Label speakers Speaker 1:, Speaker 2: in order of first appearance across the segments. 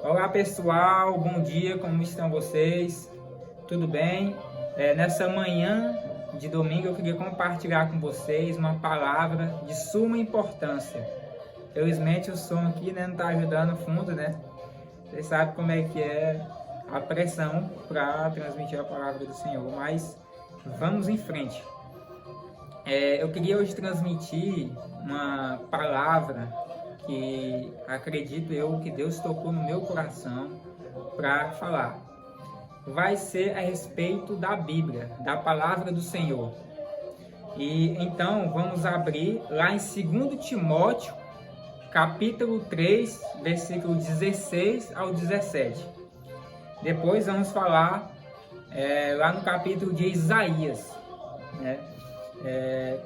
Speaker 1: Olá pessoal, bom dia, como estão vocês? Tudo bem? Nessa manhã de domingo eu queria compartilhar com vocês uma palavra de suma importância. Felizmente o som aqui não está ajudando no fundo, né? Vocês sabem como é que é a pressão para transmitir a palavra do Senhor, mas vamos em frente. Eu queria hoje transmitir uma palavra que acredito eu que Deus tocou no meu coração para falar. Vai ser a respeito da Bíblia, da palavra do Senhor. E então vamos abrir lá em 2 Timóteo, capítulo 3, versículo 16 ao 17. Depois vamos falar lá no capítulo de Isaías, né?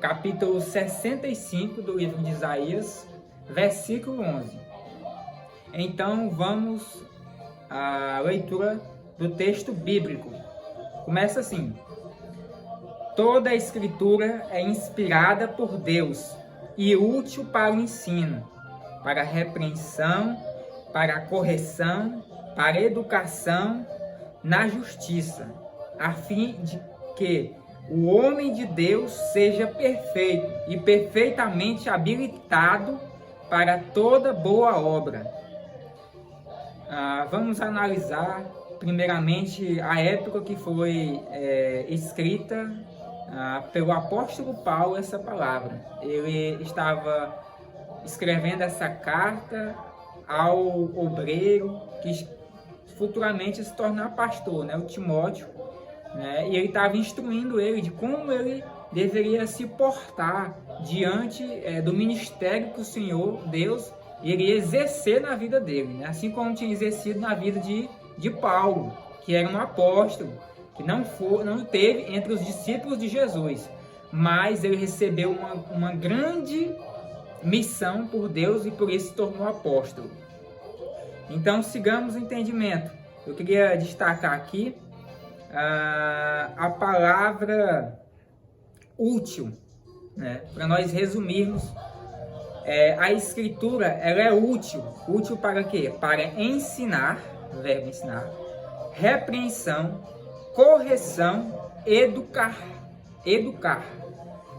Speaker 1: Capítulo 65 do livro de Isaías, versículo 11. Então vamos à leitura do texto bíblico. Começa assim: toda a escritura é inspirada por Deus e útil para o ensino, para a repreensão, para a correção, para a educação na justiça, a fim de que o homem de Deus seja perfeito e perfeitamente habilitado para toda boa obra. Vamos analisar primeiramente a época que foi escrita pelo apóstolo Paulo essa palavra. Ele estava escrevendo essa carta ao obreiro que futuramente se tornar pastor, né, o Timóteo, né, e ele estava instruindo ele de como ele deveria se portar diante do ministério que o Senhor, Deus, iria exercer na vida dele, né? Assim como tinha exercido na vida de Paulo, que era um apóstolo, que não teve entre os discípulos de Jesus, mas ele recebeu uma grande missão por Deus e por isso se tornou apóstolo. Então sigamos o entendimento. Eu queria destacar aqui a palavra útil, né? Para nós resumirmos, a escritura ela é útil para quê? Para ensinar, verbo ensinar, repreensão, correção, educar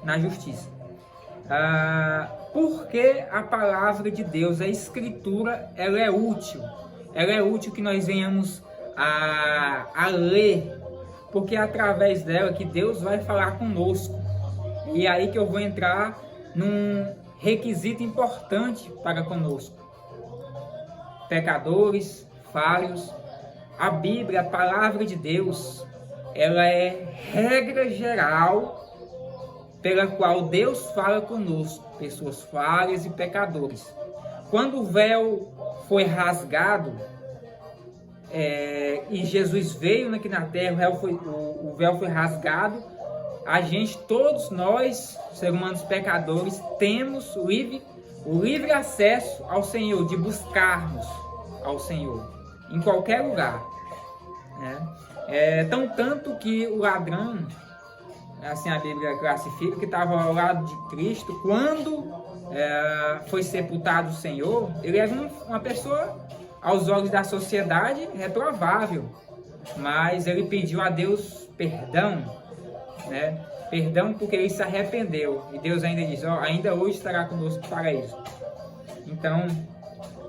Speaker 1: na justiça. Porque a palavra de Deus, a escritura, ela é útil que nós venhamos a ler, porque é através dela que Deus vai falar conosco. E é aí que eu vou entrar num requisito importante para conosco. Pecadores, falhos, a Bíblia, a palavra de Deus, ela é regra geral pela qual Deus fala conosco, pessoas falhas e pecadores. Quando o véu foi rasgado, e Jesus veio aqui na terra, o véu foi rasgado, todos nós, seres humanos pecadores, temos o livre acesso ao Senhor, de buscarmos ao Senhor, em qualquer lugar, né? Tanto que o ladrão, assim a Bíblia classifica, que estava ao lado de Cristo, quando foi sepultado o Senhor, ele era uma pessoa, aos olhos da sociedade, reprovável, mas ele pediu a Deus perdão, né? Perdão porque ele se arrependeu, e Deus ainda diz, ainda hoje estará conosco para isso. Então,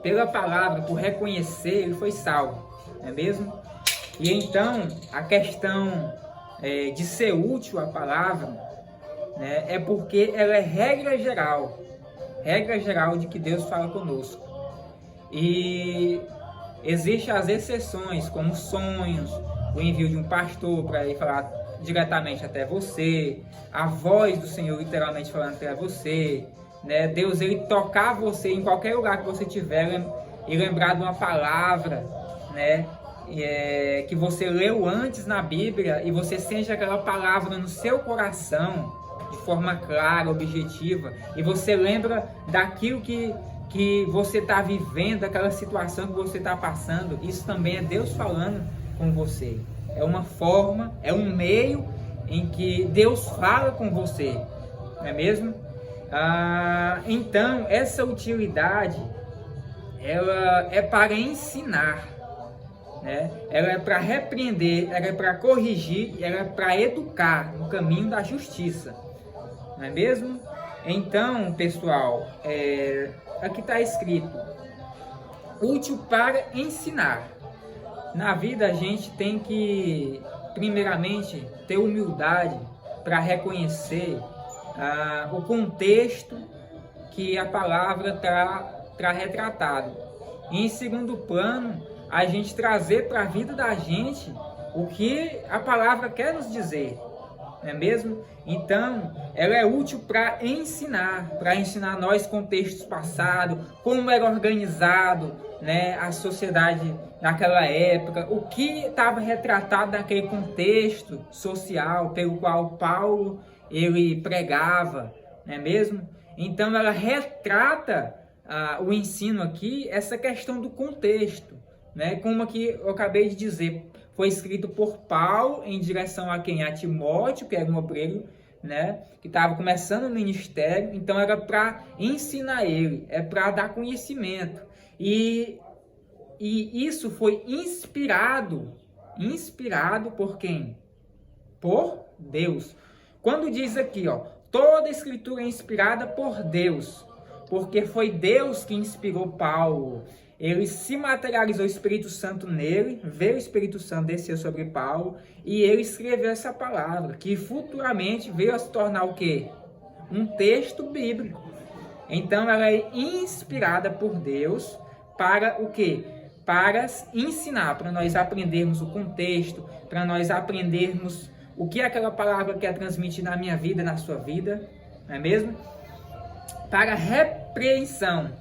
Speaker 1: pela palavra, por reconhecer, ele foi salvo, não é mesmo? E então, a questão de ser útil a palavra, né, é porque ela é regra geral de que Deus fala conosco. E existem as exceções, como sonhos, o envio de um pastor para ir falar diretamente até você, a voz do Senhor literalmente falando até você, né? Deus ele tocar você em qualquer lugar que você estiver e lembrar de uma palavra, né? Que você leu antes na Bíblia, e você sente aquela palavra no seu coração de forma clara, objetiva, e você lembra daquilo que você está vivendo, aquela situação que você está passando. Isso também é Deus falando com você. É uma forma, é um meio em que Deus fala com você, não é mesmo? Então, essa utilidade ela é para ensinar, né? Ela é para repreender, ela é para corrigir, ela é para educar no caminho da justiça, não é mesmo? Então, pessoal, aqui está escrito, útil para ensinar. Na vida a gente tem que, primeiramente, ter humildade para reconhecer o contexto que a palavra está retratado. E, em segundo plano, a gente trazer para a vida da gente o que a palavra quer nos dizer, não é mesmo? Então, ela é útil para ensinar nós contextos passados, como era organizado, né, a sociedade naquela época, o que estava retratado naquele contexto social pelo qual Paulo ele pregava, não é mesmo? Então, ela retrata o ensino aqui, essa questão do contexto, né? Como aqui eu acabei de dizer, foi escrito por Paulo em direção a quem? A Timóteo, que era um obreiro, né? Que estava começando o ministério. Então era para ensinar ele, é para dar conhecimento. E isso foi inspirado por quem? Por Deus. Quando diz aqui, ó, toda a escritura é inspirada por Deus, porque foi Deus que inspirou Paulo. Ele se materializou o Espírito Santo nele, veio o Espírito Santo descer sobre Paulo e ele escreveu essa palavra, que futuramente veio a se tornar o quê? Um texto bíblico. Então ela é inspirada por Deus para o quê? Para ensinar, para nós aprendermos o contexto, para nós aprendermos o que aquela palavra quer transmitir na minha vida, na sua vida, não é mesmo? Para repreensão,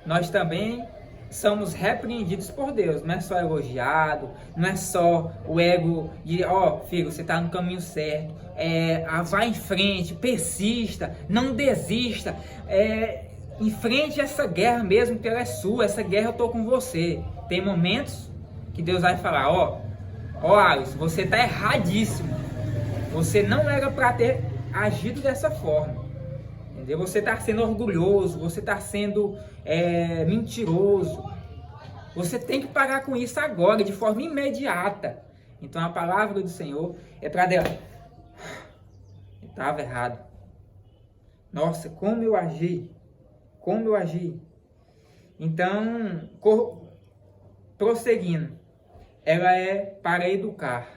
Speaker 1: nós também somos repreendidos por Deus, não é só elogiado, não é só o ego de, filho, você está no caminho certo, vá em frente, persista, não desista, enfrente essa guerra mesmo que ela é sua, essa guerra eu estou com você. Tem momentos que Deus vai falar, Alisson, você está erradíssimo, você não era para ter agido dessa forma. Entendeu? Você está sendo orgulhoso, você está sendo mentiroso. Você tem que parar com isso agora, de forma imediata. Então a palavra do Senhor é para Deus. Estava errado. Nossa, como eu agi. Então, prosseguindo, ela é para educar.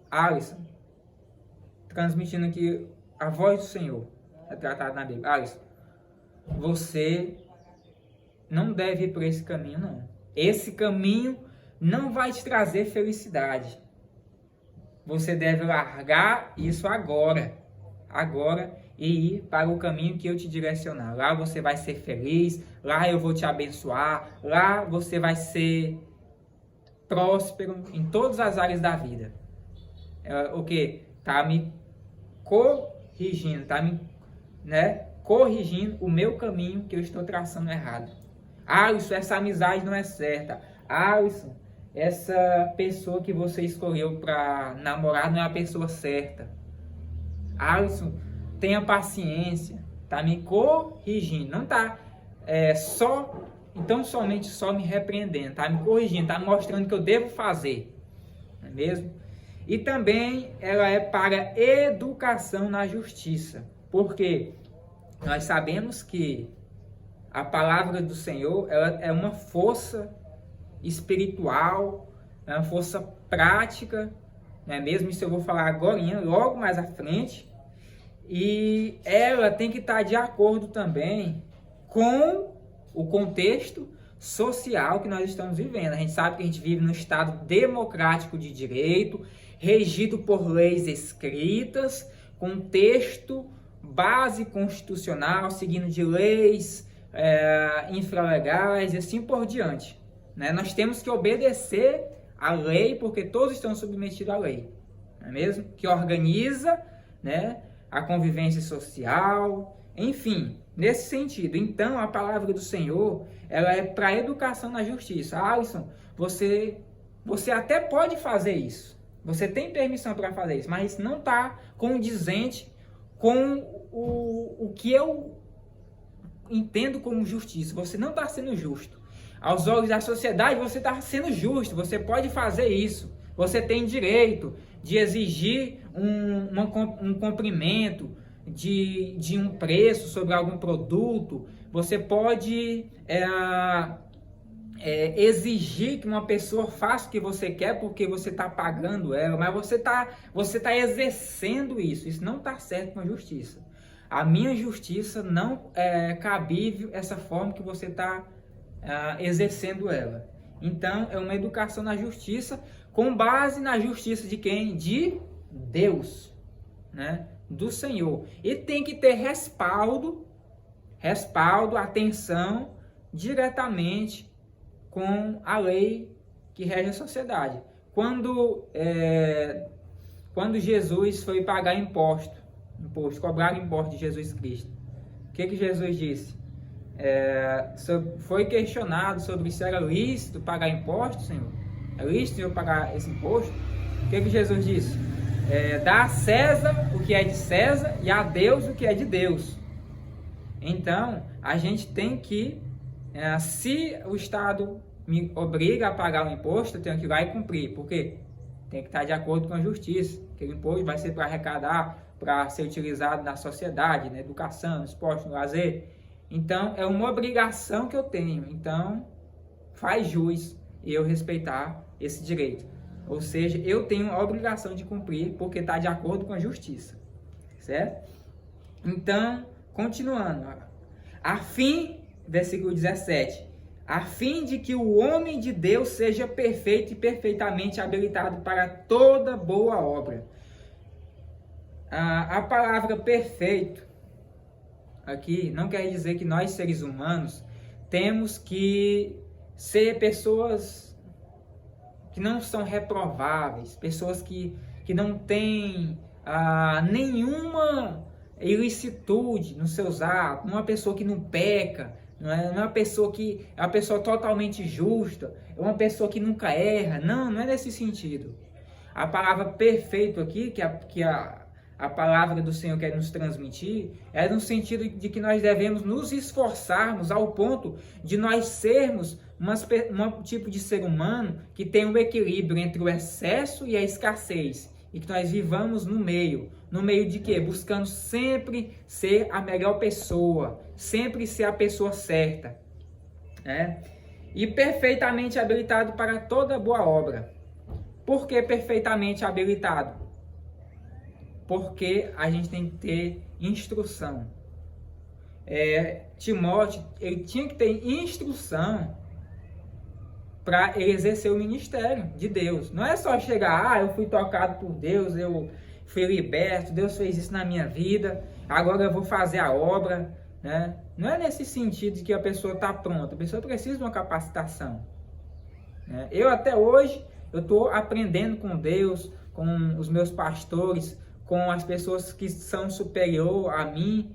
Speaker 1: Alisson, transmitindo aqui a voz do Senhor, é tratado na Bíblia. Alisson, você não deve ir por esse caminho, não. Esse caminho não vai te trazer felicidade. Você deve largar isso agora, e ir para o caminho que eu te direcionar. Lá você vai ser feliz, lá eu vou te abençoar, lá você vai ser próspero em todas as áreas da vida. O que? Tá me corrigindo, corrigindo o meu caminho que eu estou traçando errado. Alisson, essa amizade não é certa. Alisson, essa pessoa que você escolheu para namorar não é a pessoa certa. Alisson, tenha paciência, tá me corrigindo, não tá somente só me repreendendo, tá me corrigindo, tá me mostrando o que eu devo fazer, não é mesmo? E também ela é para educação na justiça, porque nós sabemos que a palavra do Senhor ela é uma força espiritual, é uma força prática, não é mesmo? Isso eu vou falar agora, logo mais à frente. E ela tem que estar de acordo também com o contexto social que nós estamos vivendo. A gente sabe que a gente vive num estado democrático de direito, regido por leis escritas, com texto base constitucional, seguindo de leis infralegais e assim por diante. Né? Nós temos que obedecer à lei, porque todos estão submetidos à lei, não é mesmo? Que organiza, né, a convivência social, enfim, nesse sentido. Então, a palavra do Senhor, ela é para a educação na justiça. Alisson, você até pode fazer isso, você tem permissão para fazer isso, mas não está condizente com o que eu entendo como justiça. Você não está sendo justo. Aos olhos da sociedade, você está sendo justo. Você pode fazer isso. Você tem direito de exigir um cumprimento de um preço sobre algum produto. Você pode exigir que uma pessoa faça o que você quer porque você está pagando ela, mas você tá exercendo isso. Isso não está certo com a justiça. A minha justiça não é cabível essa forma que você está exercendo ela. Então, é uma educação na justiça com base na justiça de quem? De Deus, né? Do Senhor. E tem que ter respaldo, atenção, diretamente com a lei que rege a sociedade. Quando Jesus foi pagar imposto, cobrar imposto de Jesus Cristo, o que Jesus disse? Foi questionado sobre se era lícito pagar imposto, Senhor. É lícito eu pagar esse imposto? O que Jesus disse? Dá a César o que é de César e a Deus o que é de Deus. Então, a gente tem que, se o Estado me obriga a pagar o imposto, eu tenho que ir lá e cumprir. Por quê? Tem que estar de acordo com a justiça. Aquele imposto vai ser para arrecadar, para ser utilizado na sociedade, na educação, no esporte, no lazer. Então, é uma obrigação que eu tenho. Então, faz jus eu respeitar esse direito. Ou seja, eu tenho a obrigação de cumprir porque está de acordo com a justiça. Certo? Então, continuando. Versículo 17. A fim de que o homem de Deus seja perfeito e perfeitamente habilitado para toda boa obra. A palavra perfeito aqui não quer dizer que nós, seres humanos, temos que ser pessoas que não são reprováveis, pessoas que não têm nenhuma ilicitude nos seus atos, uma pessoa que não peca, não é uma pessoa que é uma pessoa totalmente justa, é uma pessoa que nunca erra. Não é nesse sentido. A palavra perfeito aqui, que a palavra do Senhor quer nos transmitir, é no sentido de que nós devemos nos esforçarmos ao ponto de nós sermos um tipo de ser humano que tem um equilíbrio entre o excesso e a escassez, e que nós vivamos no meio de quê? Buscando sempre ser a melhor pessoa, sempre ser a pessoa certa, né? E perfeitamente habilitado para toda boa obra. Por que perfeitamente habilitado? Porque a gente tem que ter instrução. Timóteo, ele tinha que ter instrução para exercer o ministério de Deus. Não é só chegar, eu fui tocado por Deus, eu fui liberto, Deus fez isso na minha vida, agora eu vou fazer a obra, né? Não é nesse sentido de que a pessoa está pronta, a pessoa precisa de uma capacitação, né? Eu até hoje, eu estou aprendendo com Deus, com os meus pastores, com as pessoas que são superior a mim,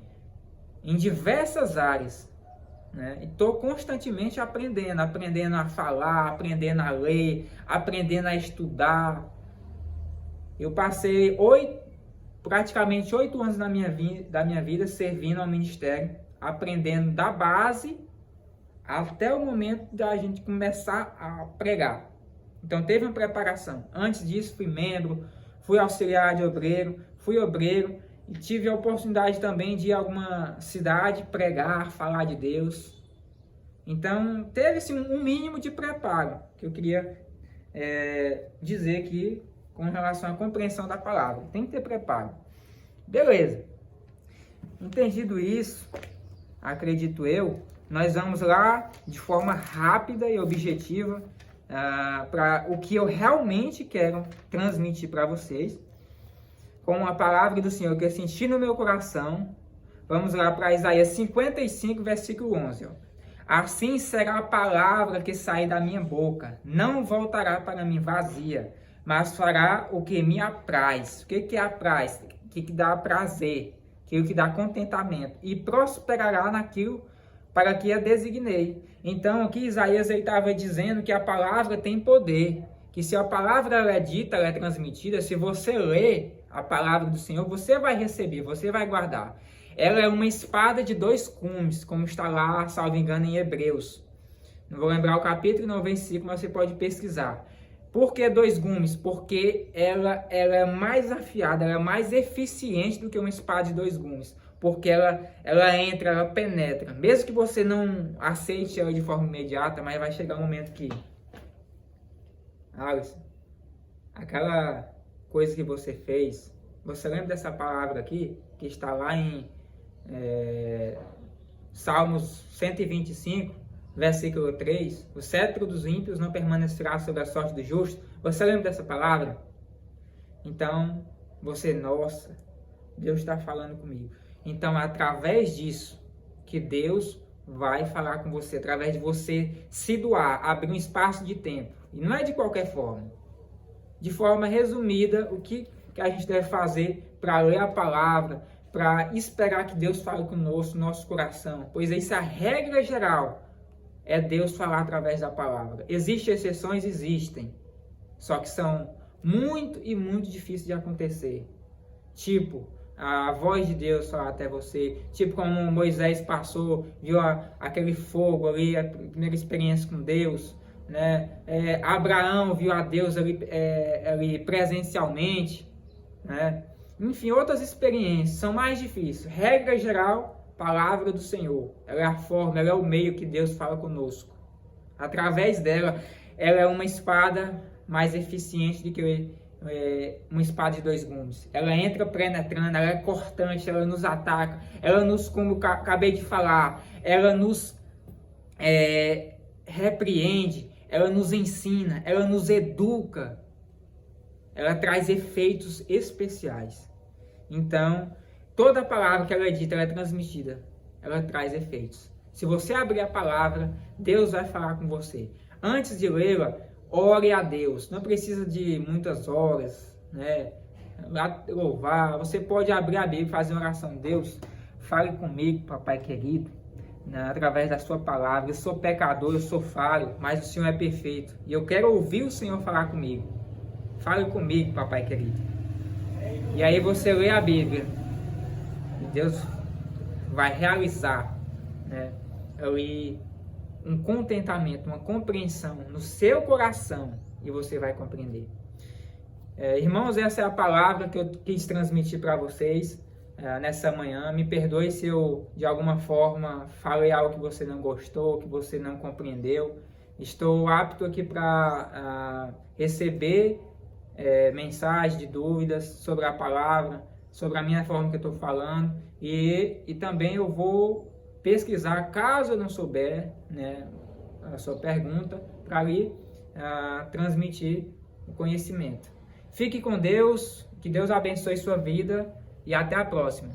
Speaker 1: em diversas áreas, né? Estou constantemente aprendendo a falar, aprendendo a ler, aprendendo a estudar. Eu passei praticamente 8 anos da minha vida servindo ao ministério, aprendendo da base até o momento da gente começar a pregar. Então teve uma preparação. Antes disso fui membro, fui auxiliar de obreiro, fui obreiro e tive a oportunidade também de ir a alguma cidade pregar, falar de Deus. Então teve-se um mínimo de preparo que eu queria dizer aqui com relação à compreensão da palavra. Tem que ter preparo. Beleza. Entendido isso, acredito eu, nós vamos lá de forma rápida e objetiva para o que eu realmente quero transmitir para vocês, com a palavra do Senhor que eu senti no meu coração. Vamos lá para Isaías 55, versículo 11. Ó. Assim será a palavra que sair da minha boca, não voltará para mim vazia, mas fará o que me apraz. O que apraz? O que dá prazer, aquilo que dá contentamento, e prosperará naquilo para que a designei. Então aqui Isaías estava dizendo que a palavra tem poder, que se a palavra ela é dita, ela é transmitida, se você lê a palavra do Senhor, você vai receber, você vai guardar. ela é uma espada de dois gumes, como está lá, salvo engano, em Hebreus. Não vou lembrar o capítulo e não o versículo, mas você pode pesquisar. Por que dois gumes? Porque ela é mais afiada, ela é mais eficiente do que uma espada de dois gumes. Porque ela entra, ela penetra. Mesmo que você não aceite ela de forma imediata, mas vai chegar um momento que... Alisson, aquela coisa que você fez, você lembra dessa palavra aqui, que está lá em Salmos 125, versículo 3, o cetro dos ímpios não permanecerá sobre a sorte do justo. Você lembra dessa palavra? Então, você, nossa, Deus está falando comigo. Então, através disso, que Deus vai falar com você, através de você se doar, abrir um espaço de tempo. E não é de qualquer forma. De forma resumida, o que a gente deve fazer para ler a palavra, para esperar que Deus fale conosco, no nosso coração. Pois isso é a regra geral, é Deus falar através da palavra. Existem exceções? Existem. Só que são muito e muito difíceis de acontecer. Tipo, a voz de Deus falar até você. Tipo como Moisés passou, viu aquele fogo ali, a primeira experiência com Deus. Né? Abraão viu a Deus ali presencialmente. Né? Enfim, outras experiências são mais difíceis. Regra geral, palavra do Senhor. Ela é a forma, ela é o meio que Deus fala conosco. Através dela, ela é uma espada mais eficiente do que uma espada de dois gumes. Ela entra penetrando, ela é cortante, ela nos ataca, ela nos, como eu acabei de falar, ela nos repreende, ela nos ensina, ela nos educa, ela traz efeitos especiais. Então, toda palavra que ela é dita, ela é transmitida, ela traz efeitos. Se você abrir a palavra, Deus vai falar com você. Antes de lê-la, ore a Deus. Não precisa de muitas horas, né? Louvar. Você pode abrir a Bíblia e fazer uma oração. Deus, fale comigo, papai querido, né? Através da sua palavra. Eu sou pecador, eu sou falho, mas o Senhor é perfeito. E eu quero ouvir o Senhor falar comigo. Fale comigo, papai querido. E aí você lê a Bíblia. E Deus vai realizar, né, ali um contentamento, uma compreensão no seu coração, e você vai compreender. Irmãos, essa é a palavra que eu quis transmitir para vocês nessa manhã. Me perdoe se eu, de alguma forma, falei algo que você não gostou, que você não compreendeu. Estou apto aqui para receber mensagens de dúvidas sobre a palavra, sobre a minha forma que eu estou falando, e também eu vou pesquisar, caso eu não souber, né, a sua pergunta, para ali transmitir o conhecimento. Fique com Deus, que Deus abençoe sua vida e até a próxima.